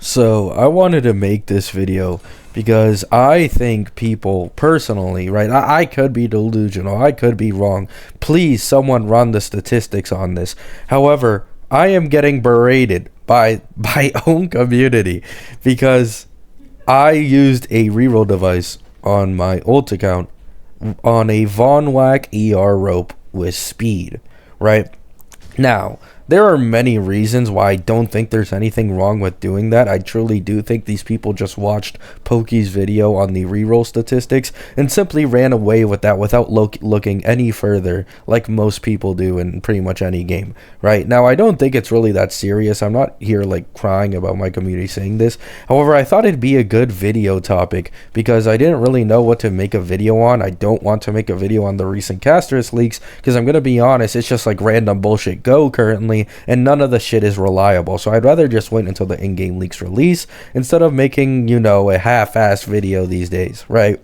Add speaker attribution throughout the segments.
Speaker 1: So I wanted to make this video because I think people personally, right? I could be delusional. I could be wrong. Please, someone run the statistics on this. However, I am getting berated by my own community because I used a reroll device on my ult account on a Von Whack ER rope with speed, right? Now, there are many reasons why I don't think there's anything wrong with doing that. I truly do think these people just watched Pokey's video on the reroll statistics and simply ran away with that without looking any further, like most people do in pretty much any game, right? Now, I don't think it's really that serious. I'm not here like crying about my community saying this. However, I thought it'd be a good video topic because I didn't really know what to make a video on. I don't want to make a video on the recent Casterus leaks because I'm going to be honest, it's just like random bullshit go currently, and none of the shit is reliable. So I'd rather just wait until the in-game leaks release instead of making, a half-assed video these days, right?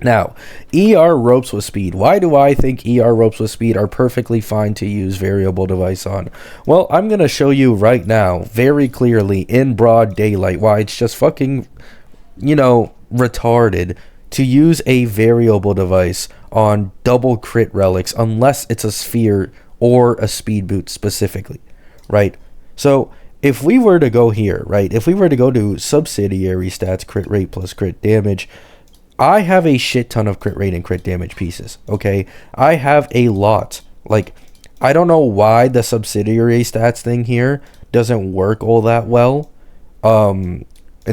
Speaker 1: Now, ER ropes with speed. Why do I think ER ropes with speed are perfectly fine to use variable device on? Well, I'm going to show you right now, very clearly, in broad daylight, why it's just fucking, retarded to use a variable device on double crit relics unless it's a sphere or a speed boot specifically, right? So if we were to go here, right, if we were to go to subsidiary stats, crit rate plus crit damage, I have a shit ton of crit rate and crit damage pieces, okay? I have a lot. Like, I don't know why the subsidiary stats thing here doesn't work all that well in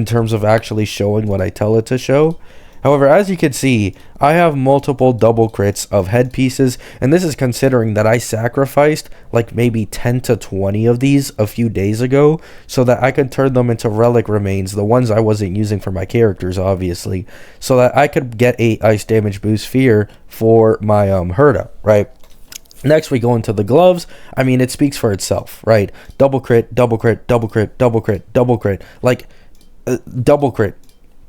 Speaker 1: terms of actually showing what I tell it to show. However, as you can see, I have multiple double crits of head pieces, and this is considering that I sacrificed like maybe 10 to 20 of these a few days ago so that I could turn them into relic remains, the ones I wasn't using for my characters, obviously, so that I could get a ice damage boost sphere for my Herda, right? Next, we go into the gloves. I mean, it speaks for itself, right? Double crit, double crit, double crit, double crit, double crit, like double crit.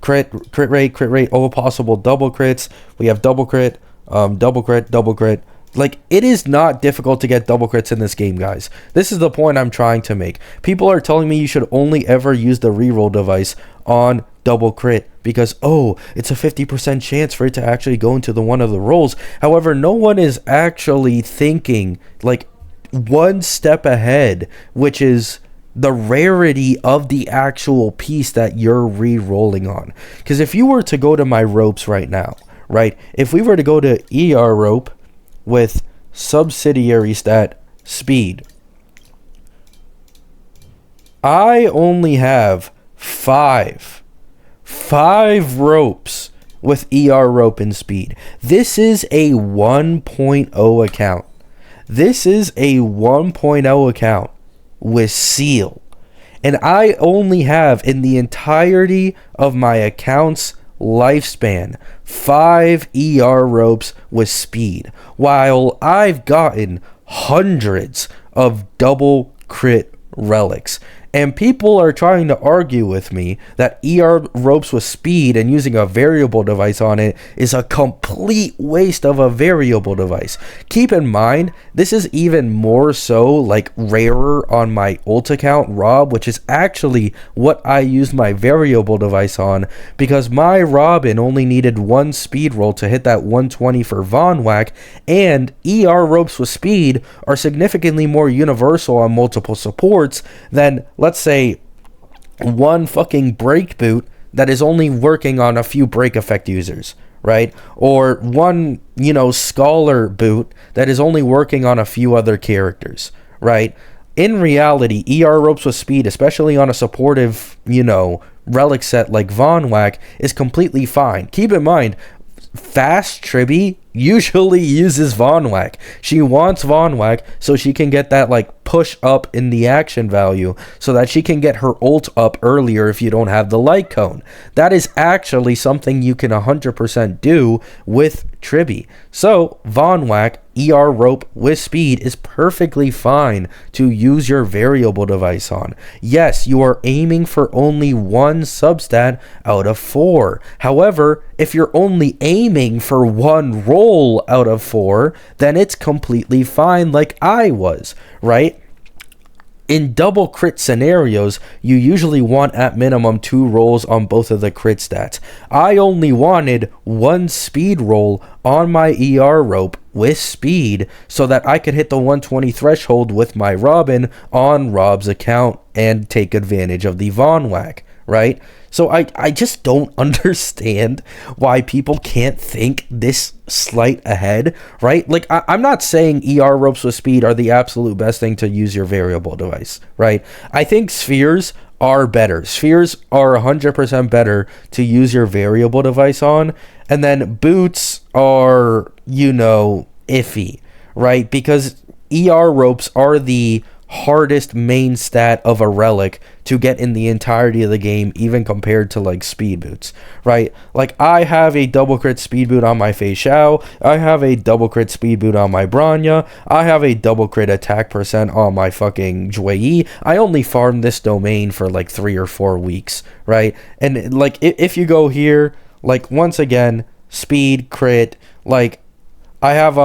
Speaker 1: Crit rate, all possible double crits. We have double crit, double crit. Like, it is not difficult to get double crits in this game, guys. This is the point I'm trying to make. People are telling me you should only ever use the reroll device on double crit because, it's a 50% chance for it to actually go into one of the rolls. However, no one is actually thinking, like, one step ahead, which is the rarity of the actual piece that you're re-rolling on. Because if you were to go to my ropes right now, right, if we were to go to ER rope with subsidiary stat speed, I only have five ropes with ER rope and speed. This is a 1.0 account. This is a 1.0 account with seal, and I only have in the entirety of my account's lifespan 5 ER ropes with speed, while I've gotten hundreds of double crit relics. And people are trying to argue with me that ER ropes with speed and using a variable device on it is a complete waste of a variable device. Keep in mind, this is even more so like rarer on my ult account, Rob, which is actually what I used my variable device on because my Robin only needed one speed roll to hit that 120 for Von Whack, and ER ropes with speed are significantly more universal on multiple supports than, let's say, one fucking break boot that is only working on a few break effect users, right? Or one, scholar boot that is only working on a few other characters, right? In reality, ER ropes with speed, especially on a supportive, relic set like Von Whack, is completely fine. Keep in mind, fast Tribby usually uses Von Whack. She wants Von Whack so she can get that like push up in the action value so that she can get her ult up earlier if you don't have the light cone. That is actually something you can 100% do with Tribby. So Von Whack ER rope with speed is perfectly fine to use your variable device on. Yes, you are aiming for only one substat out of 4. However, if you're only aiming for one roll out of 4, then it's completely fine, like I was, right? in double crit scenarios, you usually want at minimum 2 rolls on both of the crit stats. I only wanted 1 speed roll on my ER rope with speed so that I could hit the 120 threshold with my Robin on Rob's account and take advantage of the Von Whack, right? So I just don't understand why people can't think this slight ahead, right? Like, I'm not saying ER ropes with speed are the absolute best thing to use your variable device, right? I think spheres are better. Spheres are 100% better to use your variable device on. And then boots are, iffy, right? Because ER ropes are the hardest main stat of a relic to get in the entirety of the game, even compared to like speed boots, right? Like, I have a double crit speed boot on my Fei Xiao, I have a double crit speed boot on my Bronya, I have a double crit attack percent on my fucking Jue Yi. I only farmed this domain for like 3 or 4 weeks, right? And like, if you go here, like, once again, speed crit, like, I have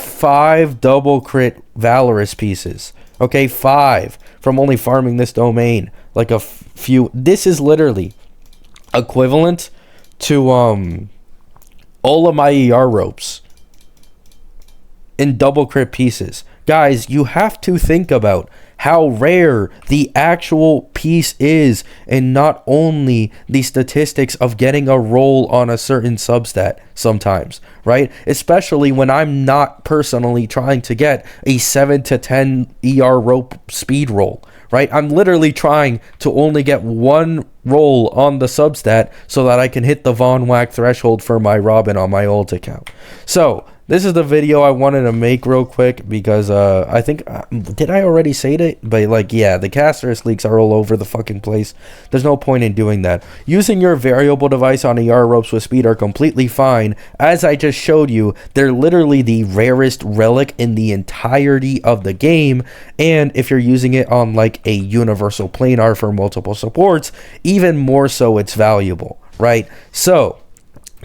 Speaker 1: 5 double crit Valorous pieces. Okay, 5 from only farming this domain. Like a few. This is literally equivalent to all of my ER ropes in double crit pieces. Guys, you have to think about how rare the actual piece is, and not only the statistics of getting a roll on a certain substat sometimes, right? Especially when I'm not personally trying to get a 7 to 10 ER rope speed roll, right? I'm literally trying to only get 1 roll on the substat so that I can hit the Von Whack threshold for my Robin on my ult account. So this is the video I wanted to make real quick because I think, did I already say that? But like, yeah, the Casterus leaks are all over the fucking place. There's no point in doing that. Using your variable device on ER ropes with speed are completely fine. As I just showed you, they're literally the rarest relic in the entirety of the game. And if you're using it on like a universal planar for multiple supports, even more so it's valuable, right? So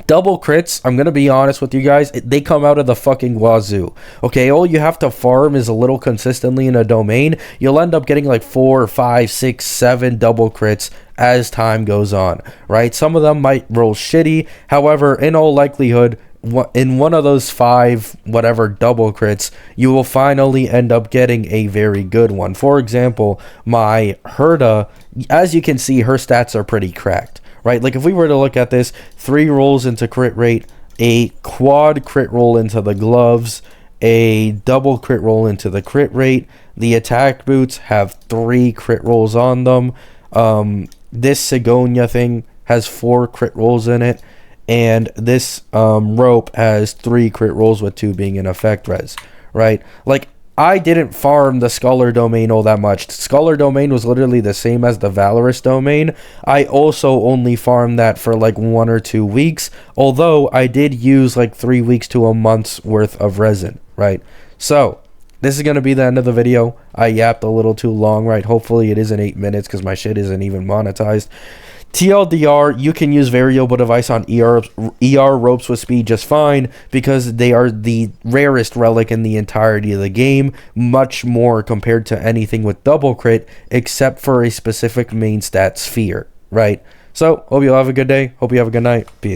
Speaker 1: double crits, I'm going to be honest with you guys, they come out of the fucking wazoo. Okay, all you have to farm is a little consistently in a domain. You'll end up getting like 4, 5, 6, 7 double crits as time goes on, right? Some of them might roll shitty. However, in all likelihood, in one of those 5 whatever double crits, you will finally end up getting a very good one. For example, my Herda, as you can see, her stats are pretty cracked, right? Like, if we were to look at this, 3 rolls into crit rate, a quad crit roll into the gloves, a double crit roll into the crit rate. The attack boots have 3 crit rolls on them. This Sigonia thing has 4 crit rolls in it. And this rope has 3 crit rolls with 2 being an effect res, right? Like, I didn't farm the Scholar domain all that much. Scholar domain was literally the same as the Valorous domain. I also only farmed that for like 1 or 2 weeks, although I did use like 3 weeks to a month's worth of resin, right? So this is going to be the end of the video. I yapped a little too long, right? Hopefully it isn't 8 minutes because my shit isn't even monetized. TLDR, you can use variable device on ER ropes with speed just fine because they are the rarest relic in the entirety of the game, much more compared to anything with double crit, except for a specific main stat sphere, right? So, hope you all have a good day. Hope you have a good night. Peace.